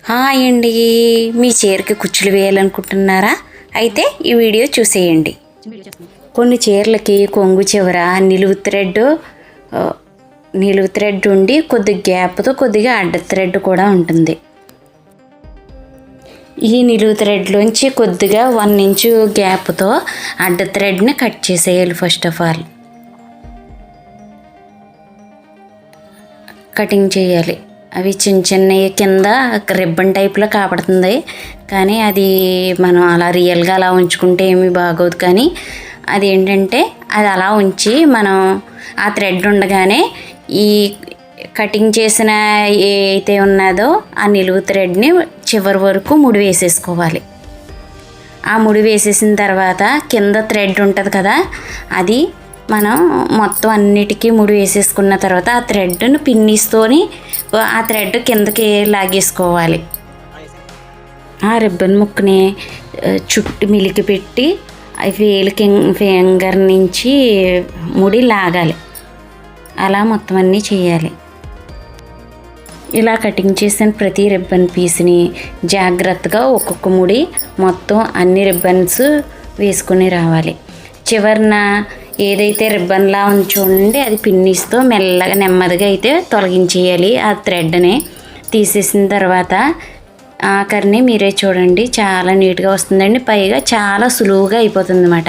Hi అండి, మీ చీరకి కుచ్చులు వేయాలనుకుంటున్నారా? అయితే ఈ వీడియో చూసేయండి. కొన్ని చీరలకి కొంగు చివర నిలువు థ్రెడ్ ఉండి కొద్ది గ్యాప్తో కొద్దిగా అడ్డ థ్రెడ్ కూడా ఉంటుంది. ఈ నిలువు థ్రెడ్లోంచి కొద్దిగా 1 ఇంచు గ్యాప్తో అడ్డ థ్రెడ్ని కట్ చేసేయాలి. ఫస్ట్ ఆఫ్ ఆల్ కటింగ్ చేయాలి. అవి చిన్న చిన్నవి కింద రిబ్బన్ టైప్లో కాపాడుతుంది, కానీ అది మనం అలా రియల్గా అలా ఉంచుకుంటే ఏమీ బాగోదు. కానీ అది ఏంటంటే అది అలా ఉంచి మనం ఆ థ్రెడ్ ఉండగానే ఈ కటింగ్ చేసిన ఏదైతే ఉన్నదో ఆ నిలువు థ్రెడ్ని చివరి వరకు ముడి వేసేసుకోవాలి. ఆ ముడి వేసేసిన తర్వాత కింద థ్రెడ్ ఉంటుంది కదా, అది మనం మొత్తం అన్నిటికీ ముడి వేసేసుకున్న తర్వాత ఆ థ్రెడ్ను పిన్నీస్తోని ఆ థ్రెడ్ కిందకి లాగేసుకోవాలి. ఆ రిబ్బన్ ముక్కని చుట్టూ మిలికి పెట్టి ఫింగర్ నుంచి ముడి లాగాలి. అలా మొత్తం అన్నీ చేయాలి. ఇలా కటింగ్ చేసిన ప్రతి రిబ్బన్ పీస్ని జాగ్రత్తగా ఒక్కొక్క ముడి మొత్తం అన్ని రిబ్బన్స్ వేసుకుని రావాలి. చివరిన ఏదైతే రిబ్బన్లా ఉంది చూడండి, అది పిన్నీస్తో మెల్లగా నెమ్మదిగా అయితే తొలగించేయాలి. ఆ థ్రెడ్ని తీసేసిన తర్వాత ఆఖరిని మీరే చూడండి, చాలా నీట్గా వస్తుందండి. పైగా చాలా సులువుగా అయిపోతుంది అన్నమాట.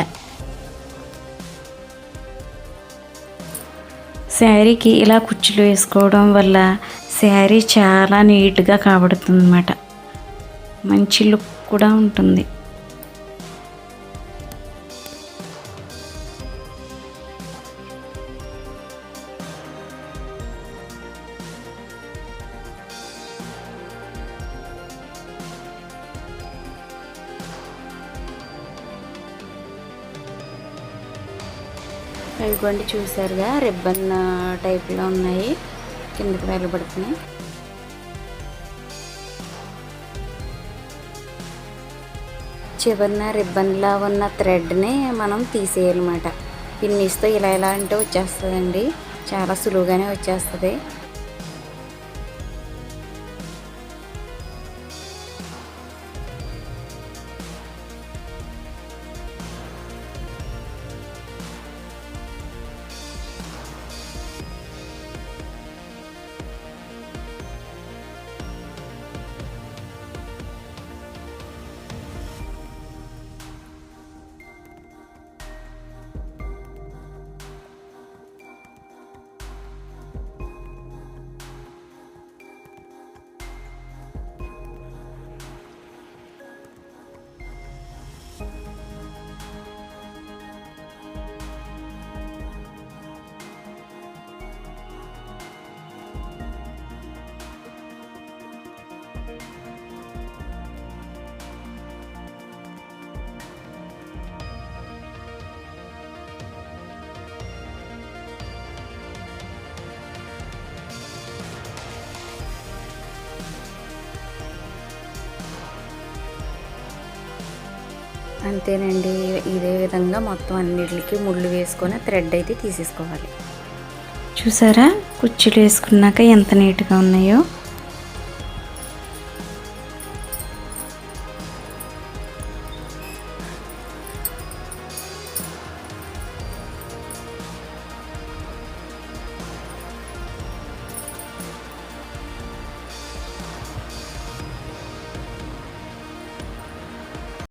శారీకి ఇలా కుచ్చులు వేసుకోవడం వల్ల శారీ చాలా నీట్గా కనబడుతుంది అన్నమాట. మంచి లుక్ కూడా ఉంటుంది. ఇదిగోండి, చూసారుగా రిబ్బన్ టైప్లో ఉన్నాయి, కిందకి వెళ్ళబడుతున్నాయి. చివరిన రిబ్బన్లా ఉన్న థ్రెడ్ని మనం తీసేయాలన్నమాట. పిన్నీస్తో ఇలా అంటే వచ్చేస్తుందండి, చాలా సులువుగానే వచ్చేస్తుంది. అంతేనండి, ఇదే విధంగా మొత్తం అన్నిటికి ముళ్ళు వేసుకొని థ్రెడ్ అయితే తీసేసుకోవాలి. చూసారా, కుచ్చులు వేసుకున్నాక ఎంత నీట్గా ఉన్నాయో.